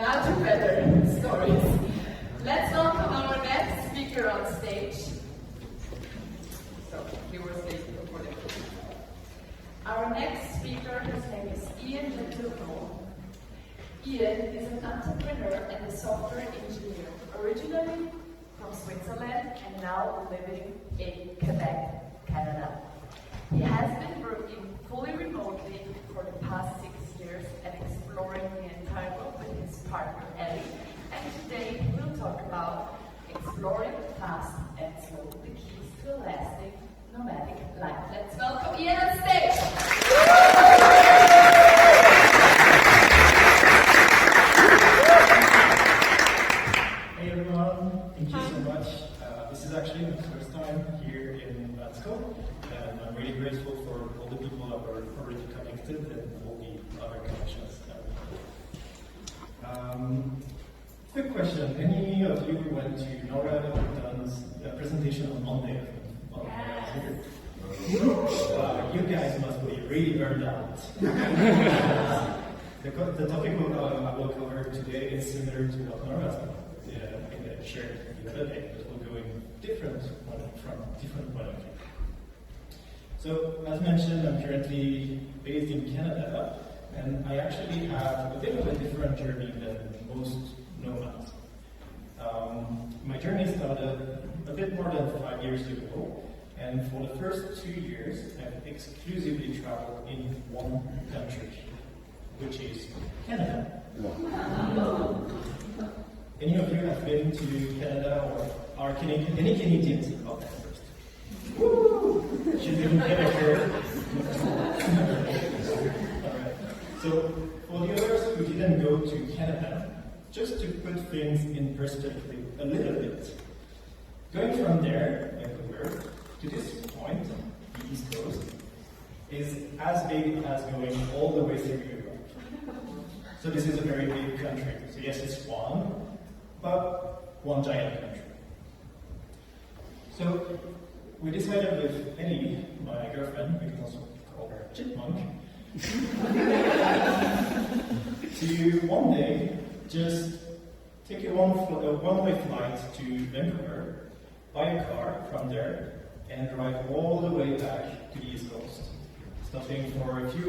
Now to better stories. Let's welcome our next speaker on stage. So, we were speaking before the Our next speaker, his name is Ian Littlebro. Ian is an entrepreneur and a software engineer, originally from Switzerland and now living in Quebec, Canada. He has been working fully remotely for the past 6 years and exploring the entire world with his partner Ellie. And today we'll talk about exploring fast and slow, the keys to a lasting nomadic life. Let's welcome Ian on stage. Hey everyone, thank you so much. This is actually my first time here in Bansko, and I'm really grateful for all the people that were already connected and all the other connections. Quick question, any of you went to NOMA and done a presentation on Monday? You guys must be really burned out. The topic I will cover today is similar to what Nora shared the other day, but we'll go in from different point of view. So, as mentioned, I'm currently based in Canada, and I actually have a bit of a different journey than most nomads. My journey started a bit more than 5 years ago, and for the first 2 years, I've exclusively traveled in one country, which is Canada. Any of you have been to Canada or are any Canadians out there first? Woo! Should be Quebec. Alright. So, for the others who didn't go to Canada, just to put things in perspective a little bit, going from there, Vancouver, to this point, the East Coast, is as big as going all the way through Europe. So this is a very big country. So yes, it's but one giant country. So we decided with Ellie, my girlfriend, we can also call her Chipmunk, to one day just take a one-way flight to Vancouver, buy a car from there, and drive all the way back to the East Coast, stopping for a few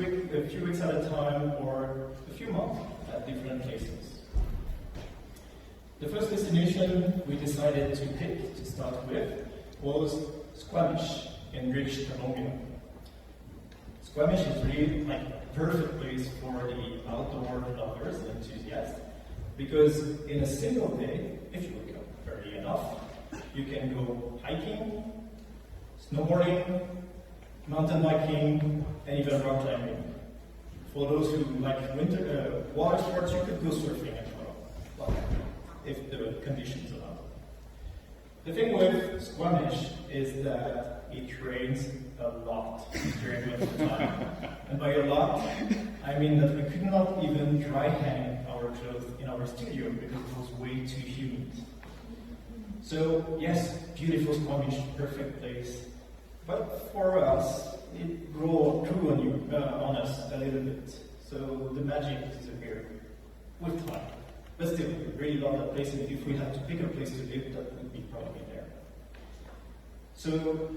weeks at a time or a few months at different places. The first destination we decided to pick to start with was Squamish in British Columbia. Squamish is really like a perfect place for the outdoor lovers and enthusiasts because in a single day, if you wake up early enough, you can go hiking, snowboarding, mountain biking, and even rock climbing. For those who like water sports, you could go surfing as well, if the conditions allow. The thing with Squamish is that it rains a lot during winter time. And by a lot, I mean that we could not even dry hang our clothes in our studio because it was way too humid. So yes, beautiful Squamish, perfect place. But for us, it grew on us a little bit. So the magic disappeared with time. But still, we really love that place, and if we had to pick a place to live, that would be probably there. So,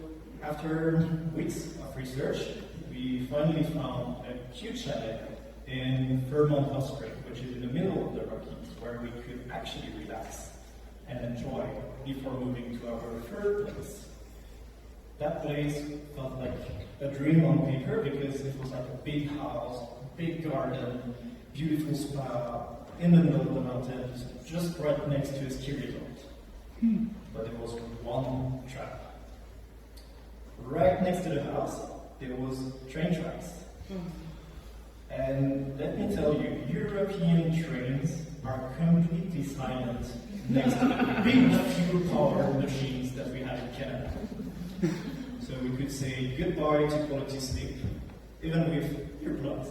after weeks of research, we finally found a huge chalet in Vermont Hot Spring, which is in the middle of the Rockies, where we could actually relax and enjoy before moving to our third place. That place felt like a dream on paper because it was like a big house, big garden, beautiful spa, in the middle of the mountains, just right next to a ski resort. But there was one trap. Right next to the house, there was train tracks. And let me tell you, European trains are completely silent next to the big fuel-powered machines that we have in Canada. So we could say goodbye to quality sleep, even with earplugs.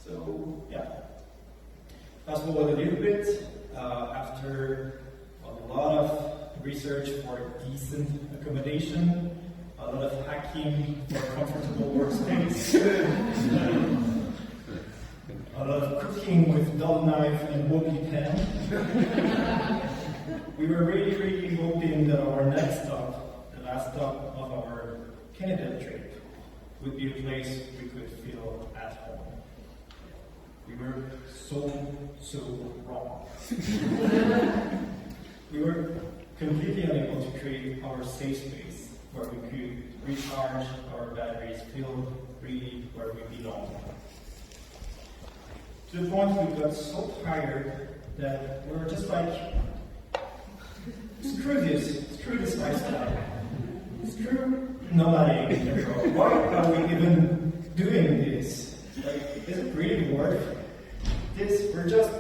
So, yeah. Fast forward a little bit, after a lot of research for decent accommodation, a lot of hacking for a comfortable workspace, a lot lot of cooking with dull knife and wobbly pan. We were really hoping that our next stop, the last stop of our Canada trip, would be a place we could feel at home. We were so wrong. We were completely unable to create our safe space where we could recharge our batteries, feel really where we belong. To the point we got so tired that we were just like, screw this lifestyle. Screw nomadic. Why are we even doing this? Like, is it really worth this? We're just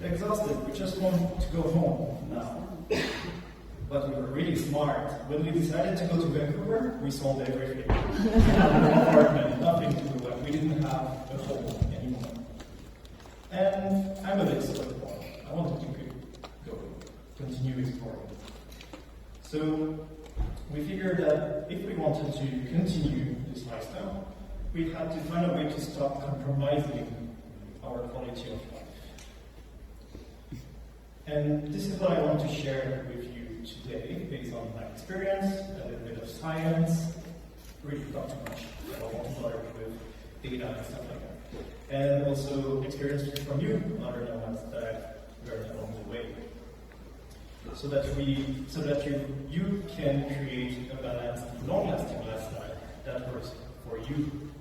exhausted. We just want to go home now. But we were really smart. When we decided to go to Vancouver, we sold everything. No apartment, nothing to do. Like, we didn't have a home anymore. And I'm a bit sort of bored. I wanted to go continue exploring. So we figured that if we wanted to continue this lifestyle, we had to find a way to stop compromising our quality of life. And this is what I want to share with you today, based on my experience, a little bit of science, really not too much. I don't want to bother with data and stuff like that. And also experiences from you, other nomads that I've learned along the way. So that you can create a balanced, long-lasting lifestyle that works for you.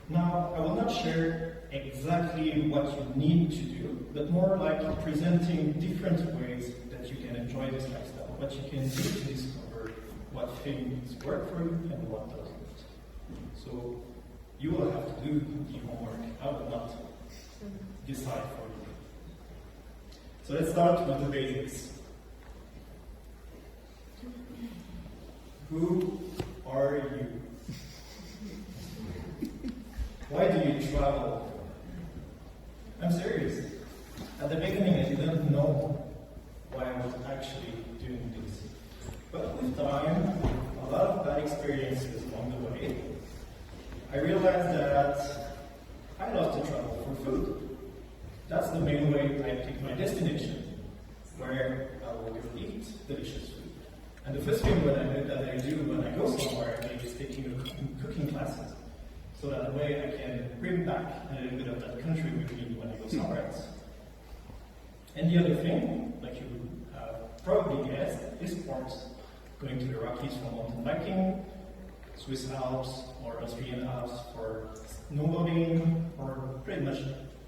Now, I will not share exactly what you need to do, but more like presenting different ways that you can enjoy this lifestyle, what you can do to discover what things work for you and what doesn't. So you will have to do the homework. I will not decide for you. So let's start with the basics. Who are you? Why do you travel? I'm serious. At the beginning, I didn't know why I was actually doing this. But with time, a lot of bad experiences along the way, I realized that I love to travel for food. That's the main way I pick my destination, where I will go eat delicious food. And the first thing that I do when I go somewhere is taking cooking classes, so that way I can bring back a little bit of that country with me when I go somewhere else. And the other thing, like you probably guessed, is sports. Going to the Rockies for mountain biking, Swiss Alps or Austrian Alps for snowboarding, or pretty much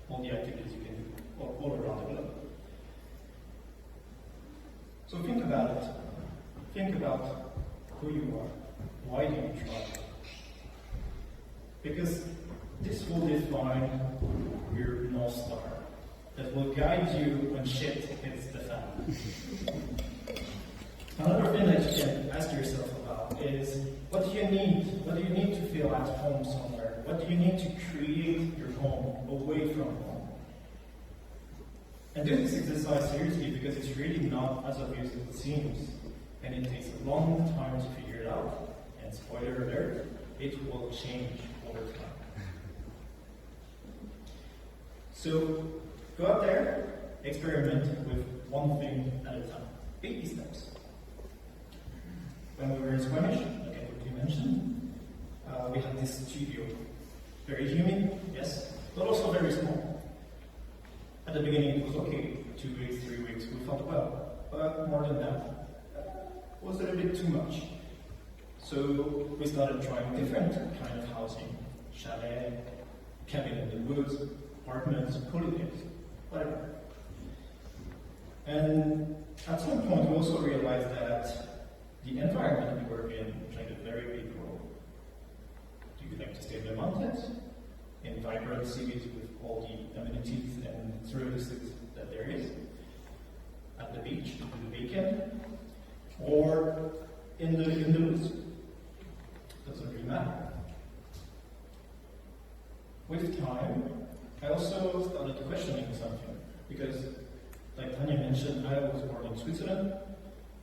all the activities you can do all around the globe. So think about it. Think about who you are. Why do you travel? Because this will define your North Star, that will guide you when shit hits the fan. Another thing that you can ask yourself about is, what do you need? What do you need to feel at home somewhere? What do you need to create your home away from home? And do this exercise seriously, because it's really not as obvious as it seems. And it takes a long time to figure it out. And spoiler alert, it will change over time. So go out there, experiment with one thing at a time. Baby steps. When we were in Squamish, like I quickly mentioned, we had this studio. Very humid, yes, but also very small. At the beginning it was okay, 2 weeks, 3 weeks, we felt well. But more than that, was a little bit too much. So we started trying different kind of housing. Chalet, cabin in the woods, apartments, holidays, whatever. And at some point we also realized that the environment we were in played a very big role. Do you like to stay in the mountains? In vibrant cities with all the amenities and services that there is? At the beach, in the weekend? Or in the woods? Doesn't really matter. With time, I also started questioning something, because, like Tanya mentioned, I was born in Switzerland,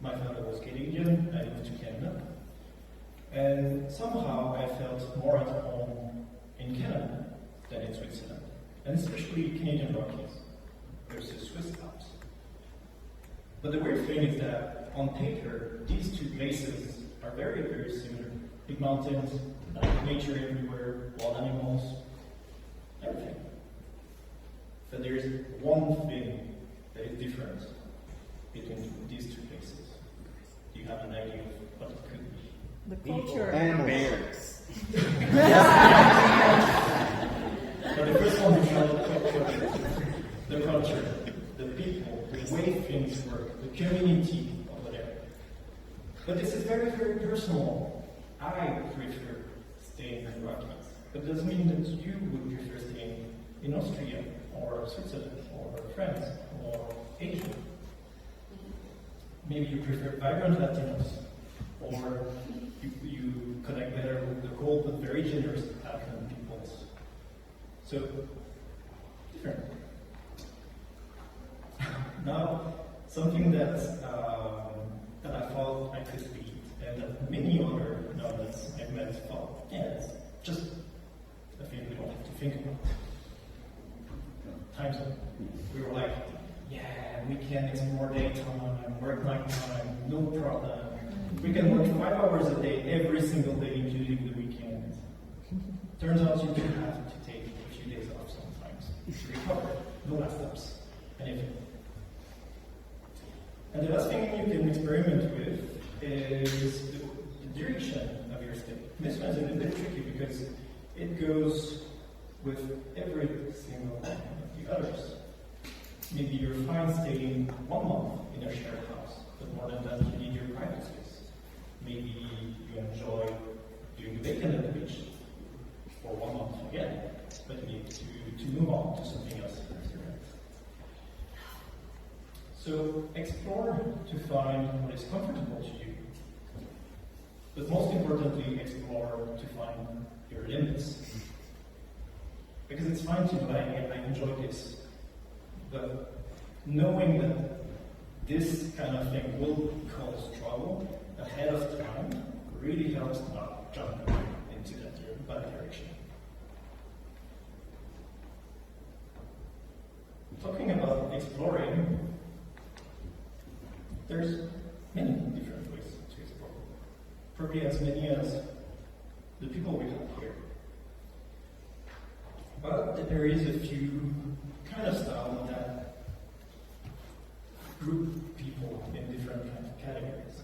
my father was Canadian, I moved to Canada, and somehow I felt more at home in Canada. than in Switzerland, and especially Canadian Rockies versus Swiss Alps. But the weird thing is that on paper, these two places are very, very similar. Big mountains, nature everywhere, wild animals, everything. But there's one thing that is different between these two places. Do you have an idea of what it could be? The culture. And bears. So the first one is the culture, the people, the way things work, the community over there. But this is very, very personal. I prefer staying in the Rockies, but it doesn't mean that you would prefer staying in Austria or Switzerland or France or Asia. Maybe you prefer vibrant Latinos, or you connect better with the cold but very generous African peoples. So, different. Now, something that I thought I could beat, and that many other nomads I've met thought, yeah, it's just a thing we don't have to think about. Time zone. We were like, yeah, we can explore daytime, work nighttime, no problem. We can work 5 hours a day, every single day, including the weekend. Turns out you do have to take a few days off sometimes to recover. No laptops, anything. And the last thing you can experiment with is the duration of your stay. This one's a little bit tricky because it goes with every single one of the others. Maybe you're fine staying 1 month in a shared house, but more than that, you need your private space. Maybe you enjoy doing the bacon at the beach for 1 month again, but you need to move on to something else. So explore to find what is comfortable to you. But most importantly, explore to find your limits. Because it's fine to like, I enjoy this. But knowing that this kind of thing will cause trouble ahead of time really helps not jump into that bad direction. Talking about exploring, there's many different ways to explore. Probably as many as the people we have here. But there is a few kind of styles that group people in different kind of categories.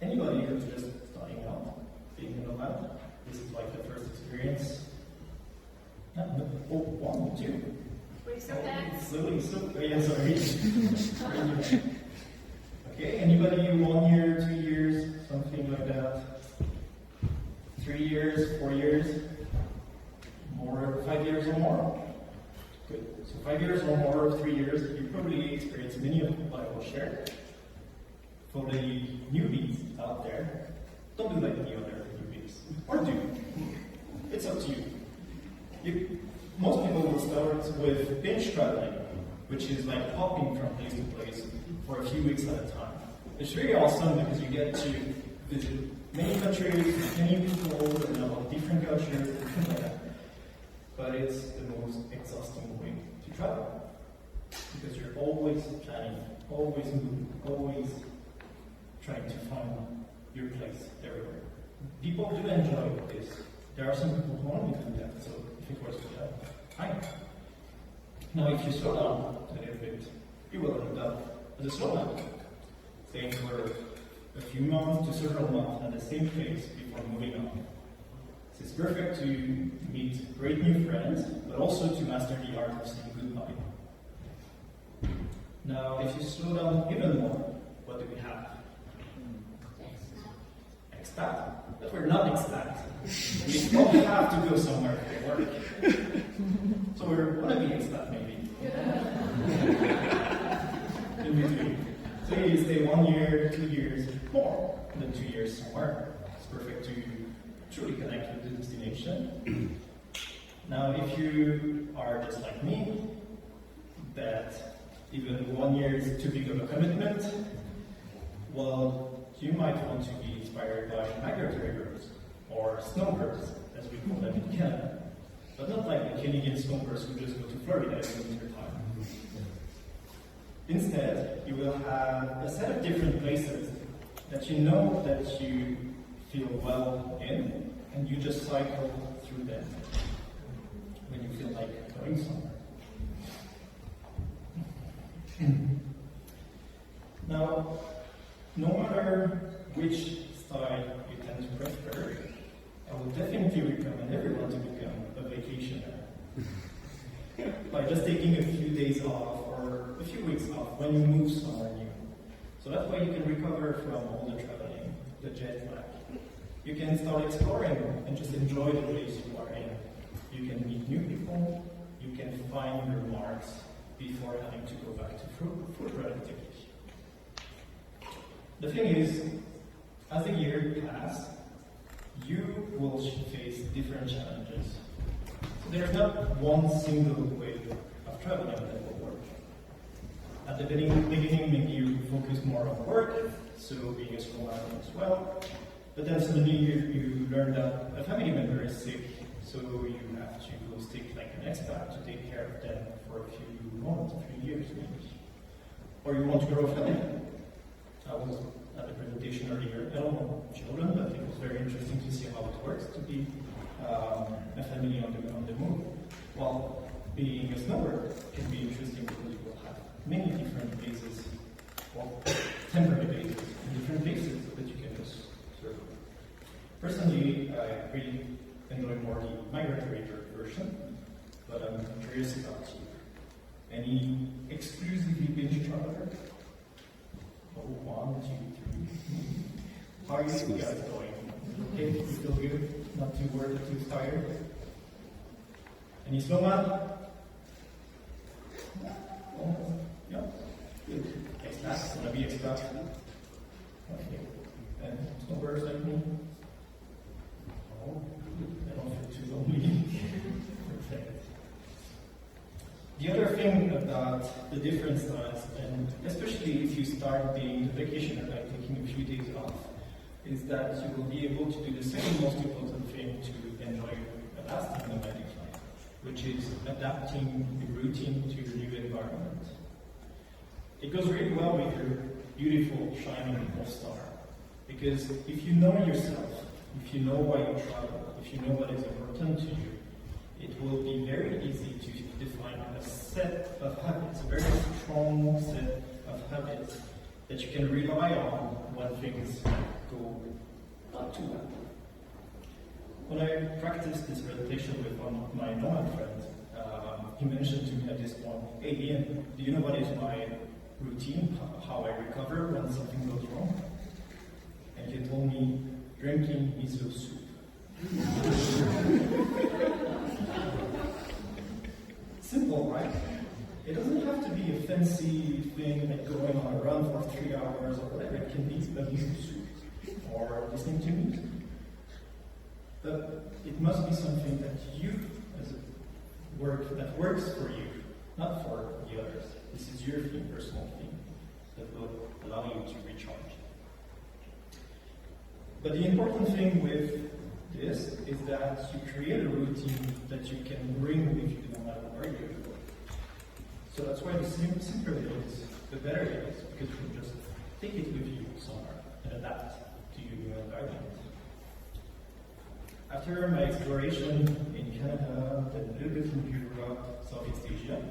Anybody who's just starting out, being a nomad, this is like the first experience. No, 1, 2. Raise your hands. Slowly, yeah, sorry. Okay, anybody 1 year, 2 years, something like that? 3 years, 4 years? More, 5 years or more? Good. So 5 years or more, 3 years, you probably experienced many of what I will share. For the newbies out there, don't do like the other newbies. Or do. It's up to you. Most people will start with binge traveling, which is like hopping from place to place for a few weeks at a time. It's really awesome because you get to visit many countries, many people, and a lot of different cultures, things like that. But it's the most exhausting way to travel. Because you're always planning, always moving, always trying to find your place everywhere. People do enjoy this. There are some people who only do that, so if it works for them, fine. Now if you slow down a little bit, you will end up as a slow man, staying for a few months to several months at the same place before moving on. So it's perfect to meet great new friends, but also to master the art of saying goodbye. Now, if you slow down even more, what do we have? Expat. But we're not expat. We don't have to go somewhere for work. So we want to be expat, maybe. In between. So you stay 1 year, 2 years, more than 2 years somewhere. It's perfect to truly connect with the destination. Now, if you are just like me, that even 1 year is too big of a commitment, well, you might want to be inspired by migratory birds, or snowbirds, as we call them in Canada. but not like the Canadian snowbirds who just go to Florida in winter time. Instead, you will have a set of different places that you know that you feel well in, and you just cycle through them when you feel like going somewhere. Now, no matter which style you tend to prefer, I will definitely recommend everyone to become a vacationer. By just taking a few days off or a few weeks off when you move somewhere new. So that way you can recover from all the traveling, the jet lag. You can start exploring and just enjoy the place you are in. You can meet new people, you can find your marks before having to go back to food relatively. The thing is, as the year passes, you will face different challenges. So there's not one single way of traveling that will work. At the beginning, maybe you focus more on work, so being a small animal as well. But then suddenly you learn that a family member is sick, so you have to go stick like an expat to take care of them for a few months, a few years maybe. Or you want to grow a family. I was at the presentation earlier. I don't want children, but it was very interesting to see how it works to be a family on the move. While being a snowbird can be interesting because you will have many different bases, well, temporary bases in different places that you can just serve. Personally, I really enjoy more the migratory version, but I'm curious about you. Any exclusively binge traveler? Oh, 1, 2, 3. How are you guys going? Okay, you feel good? Not too worried, too tired? Any nomad? Oh, yeah, good. Expat, wanna be expat? Okay. And snowbirds like me? Oh, good. I don't feel too lonely. Perfect. The other thing about the different styles, and especially if you start being a vacationer, like taking a few days off, is that you will be able to do the second most important thing to enjoy a lasting nomadic life, which is adapting the routine to your new environment. It goes really well with your beautiful, shining North Star, because if you know yourself, if you know why you travel, if you know what is important to you, it will be very easy to define a set of habits, a very strong set of habits that you can rely on when things go not too well. When I practiced this presentation with one of my nomad friends, he mentioned to me at this point, "Hey Ian, do you know what is my routine, how I recover when something goes wrong?" And he told me, "Drinking miso soup." Simple, right? It doesn't have to be a fancy thing like going on a run for 3 hours or whatever. It can be a miso soup or listening to music. But it must be something that you, as a that works for you, not for the others. This is your thing, personal thing, that will allow you to recharge. But the important thing with this is that you create a routine that you can bring with you no matter where you go. So that's why the simpler it is, the better it is, because you can just take it with you somewhere and adapt to your new environment. After my exploration in Canada, then a little bit in Europe, Southeast Asia,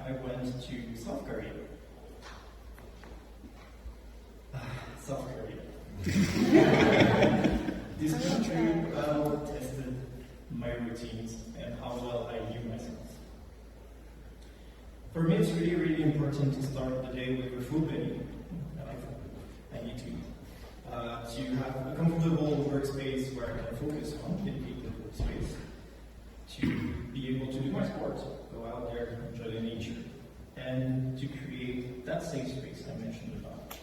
I went to South Korea. South Korea. This country well tested my routines and how well I knew myself. For me, it's really, really important to start the day with a full belly. I need to eat. To have a comfortable workspace where I can focus on, dedicated workspace. To be able to do my sports, go out there, enjoy the nature. And to create that safe space I mentioned about.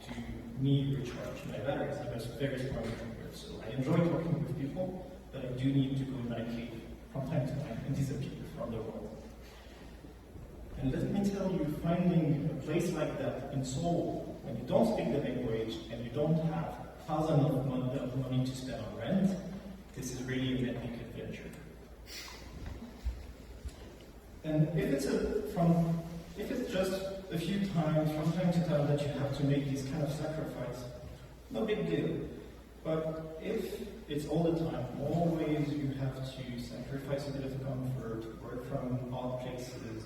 To me, recharge my batteries. I'm a very strong introvert, so I enjoy talking with people, but I do need to go in my cave from time to time and disappear from the world. And let me tell you, finding a place like that in Seoul, when you don't speak the language and you don't have thousands of money to spend on rent, this is really an epic adventure. And if it's just a few times from time to time that you have to make this kind of sacrifice, no big deal. But if it's all the time, always you have to sacrifice a bit of comfort, work from odd places,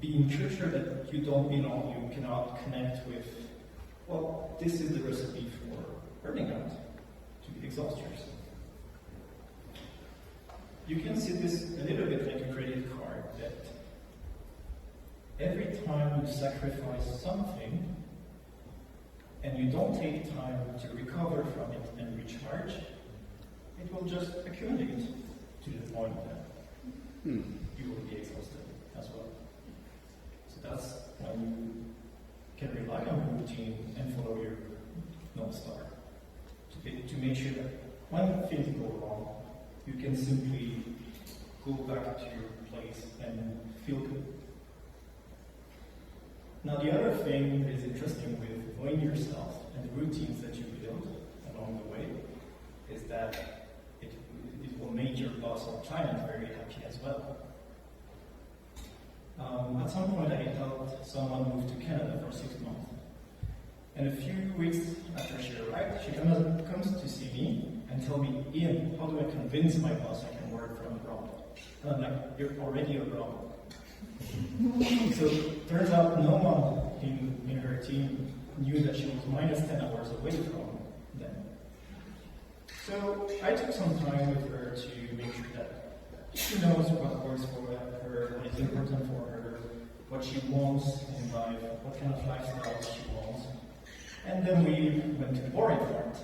be in culture that you don't belong, you cannot connect with, well, this is the recipe for burning out, to exhaust yourself. You can see this a little bit like a credit card, that every time you sacrifice something and you don't take time to recover from it and recharge, it will just accumulate to the point that you will be exhausted as well. So that's when you can rely on routine and follow your North Star to make sure that when things go wrong, you can simply go back to your place and feel good. Now the other thing that is interesting with knowing yourself and the routines that you build along the way is that it will make your boss or client very happy as well. At some point I helped someone move to Canada for 6 months. And a few weeks after she arrived, she comes to see me and tell me, Ian, how do I convince my boss I can work from abroad? And I'm like, you're already abroad. So turns out no one in her team knew that she was minus 10 hours away from them. So I took some time with her to make sure that she knows what works for her, what is important for her, what she wants in life, what kind of lifestyle she wants. And then we went to the boring part,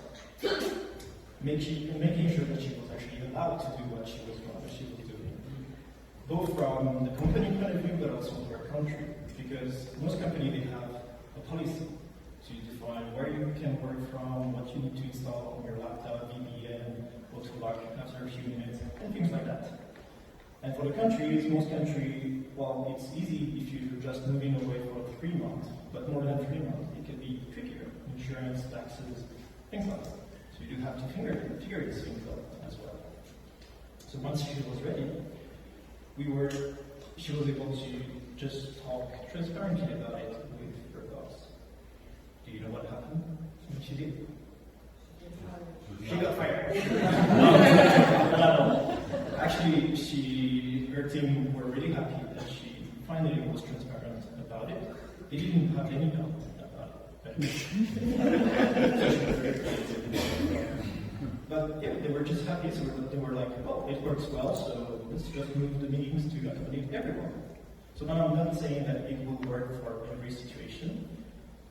making sure that she was actually allowed to do what she was doing, both from the company point of view, but also for her country, because most companies, they have a policy to define where you can work from, what you need to install on your laptop, VPN, go to lock after a few minutes, and things like that. And for the countries, most countries, well, it's easy if you're just moving away for 3 months, but more than 3 months, it can be trickier. Insurance, taxes, things like that. So you do have to figure these things out as well. So once she was ready, she was able to just talk transparently about it with her boss. Do you know what happened? She did. She got fired. Actually, her team were really happy that she finally was transparent about it. They didn't have any doubt about it. But yeah, they were just happy, so they were like, oh, it works well, so let's just move the meetings to accommodate everyone. So now I'm not saying that it will work for every situation,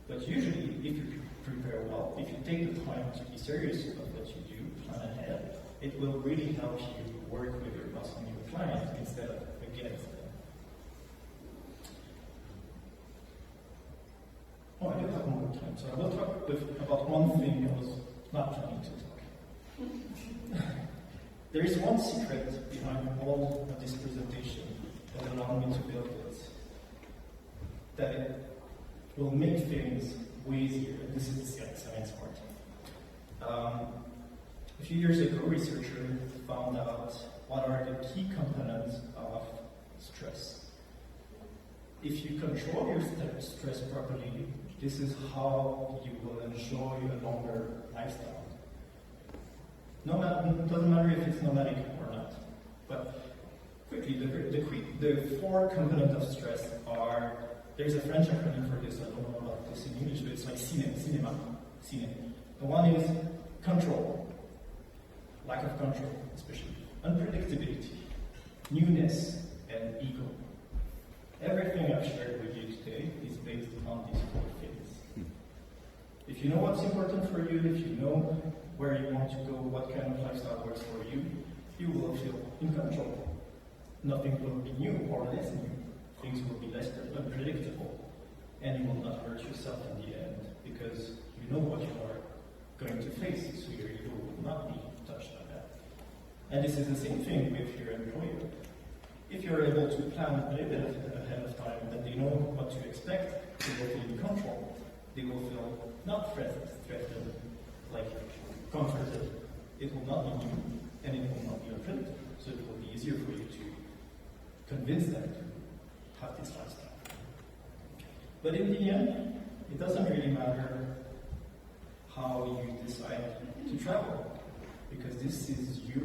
but usually if you prepare well, if you take the time to be serious about what you do, plan ahead, it will really help you work with your boss and your client instead of against them. Oh, I do have more time, so I will talk about one thing I was not planning to talk. There is one secret behind all of this presentation that allowed me to build it, that it will make things way easier, and this is the science part. A few years ago, researchers found out what are the key components of stress. If you control your stress properly, this is how you will enjoy a longer lifestyle. Doesn't matter if it's nomadic or not. But quickly, the 4 components of stress are, there's a French acronym for this, I don't know about this in English, but it's like cinema. The one is control, lack of control, especially unpredictability, newness, and ego. Everything I've shared with you today is based on these 4 things. If you know what's important for you, if you know where you want to go, what kind of lifestyle works for you, you will feel in control. Nothing will be new or less new. Things will be less unpredictable, and you will not hurt yourself in the end because you know what you are going to face, so your ego will not be touched by that. And this is the same thing with your employer. If you're able to plan a little bit ahead of time, then they know what to expect, they will feel in control. They will feel not threatened, like comforted. It will not be new, and it will not be unpredictable. So it will be easier for you to convince them to have this lifestyle. But in the end, it doesn't really matter how you decide to travel, because this is your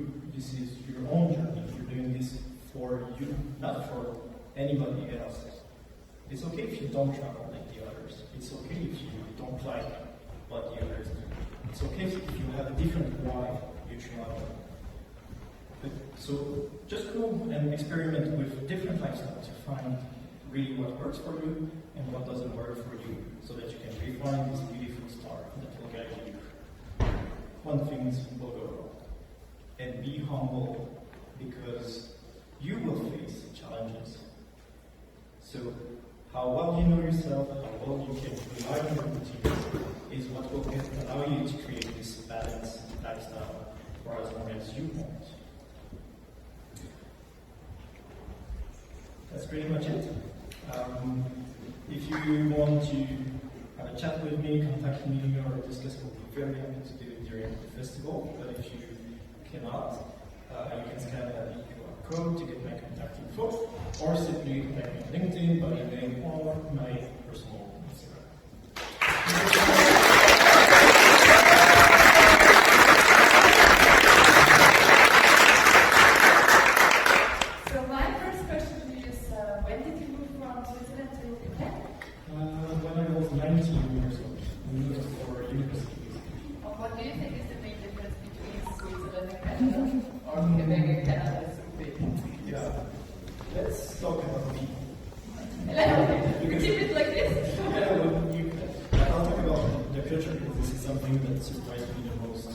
own journey. You're doing this for you, not for anybody else. It's okay if you don't travel like the others. It's okay if you don't like what the others do. It's okay if you have a different why you travel. So just go and experiment with different lifestyles to find really what works for you and what doesn't work for you, so that you can refine this beautiful star that will guide you when things will go wrong. And be humble, because you will face challenges. So how well you know yourself, how well you can rely on your routines, is what will allow you to create this balanced lifestyle for as long as you want. That's pretty much it. If you want to have a chat with me, contact me, or discuss, we'll be very happy to do it during the festival. But if you cannot, you can scan that QR code to get my contact info, or simply contact me on LinkedIn, by email, or my personal Instagram. So my first question to you is, when did you move from Switzerland to Japan? When I was 19 years old, we moved for university. What do you think is the main difference between Switzerland and Canada? Or maybe Canada is so big? Yeah. Let's talk about people. Keep it like this? I'll talk about the culture, because this is something that surprised me the most in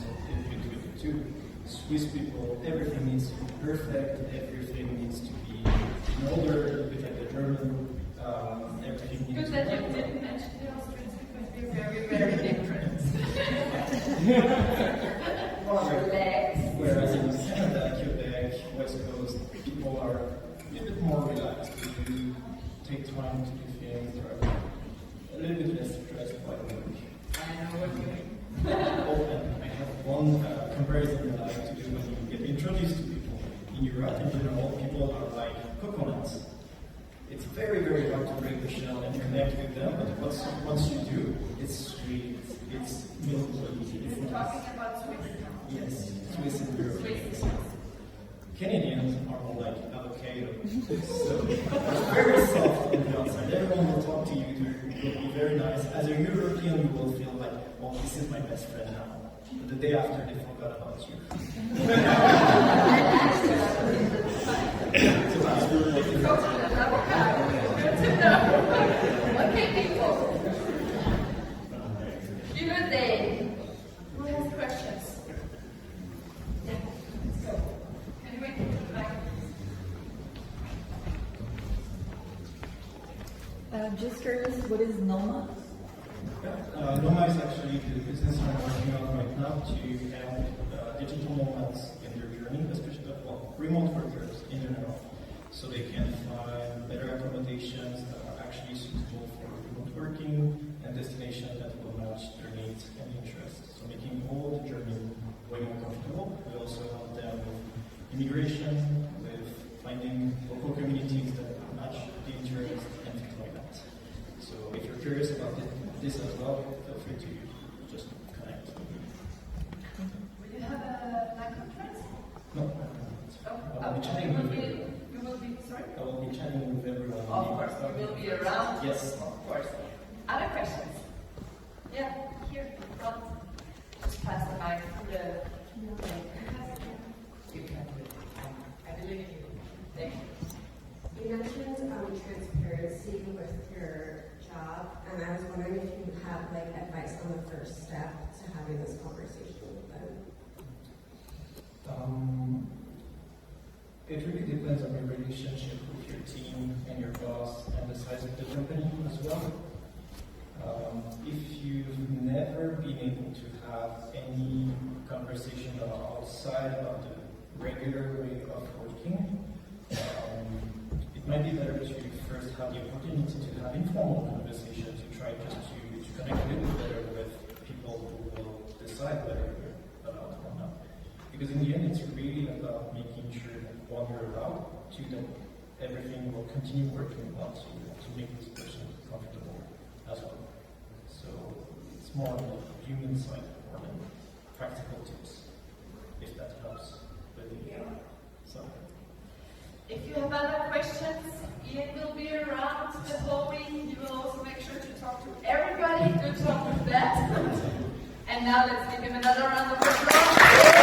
2022. Swiss people, everything needs to be perfect, everything needs to be in order, a bit like the German, everything needs Good to that be you didn't mention the Austrians, because we're very, very different. Relax. Whereas in Canada, Quebec, West Coast, people are a little bit more relaxed. They take time to do things, they're a little bit less stressed by work. I know what you mean. I have one comparison that I like to do when you get introduced to people. In Europe, in general, people are like coconuts. It's very, very hard to break the shell and connect with them, but once you do, it's sweet, it's milky. You're talking about Swiss. Yes, Swiss and Europeans. Swiss. Canadians are more like avocado. So it's very soft on the outside. Everyone will talk to you, will be very nice. As a European, you will feel like, oh, this is my best friend now. But the day after, they forgot about you. Coconut, avocado. Good to know. Okay, people. Q&A. Who has questions? Yeah, let's go. Can you wait for the mic? Just curious, what is NOMA? NOMA is actually the business I'm working on right now to help digital nomads in their journey, especially remote workers in general, so they can find better accommodations that are actually suitable for remote working and destinations that will match their needs and interests. So making all the journey way more comfortable. We also help them with immigration, with finding local communities that match the interests and things like that. So if you're curious about this as well, feel free to just connect. Will you have a live conference? No, I'll be chatting with you. You will be, sorry? I will be chatting with everyone. Of course, you will be around. Yes. Of course. Other questions? Yeah, here, in front. Just pass the mic to the... You can do it. I believe in you. Thank you. You mentioned transparency with your job, and I was wondering if you have like advice on the first step to having this conversation with them. It really depends on your relationship with your team and your boss and the size of the company as well. If you've never been able to have any conversation outside of the regular way of working, it might be better to first have the opportunity to have informal conversations to try just to connect a little better with people who will decide whether you're allowed or not. Because in the end, it's really about making sure that one, you're allowed, two, that everything will continue working well to make this person comfortable as well. So it's more on the human side more than practical tips, if that helps with you. So. If you have other questions, Ian will be around the whole week. He will also make sure to talk to everybody. Good luck with that. And now let's give him another round of applause.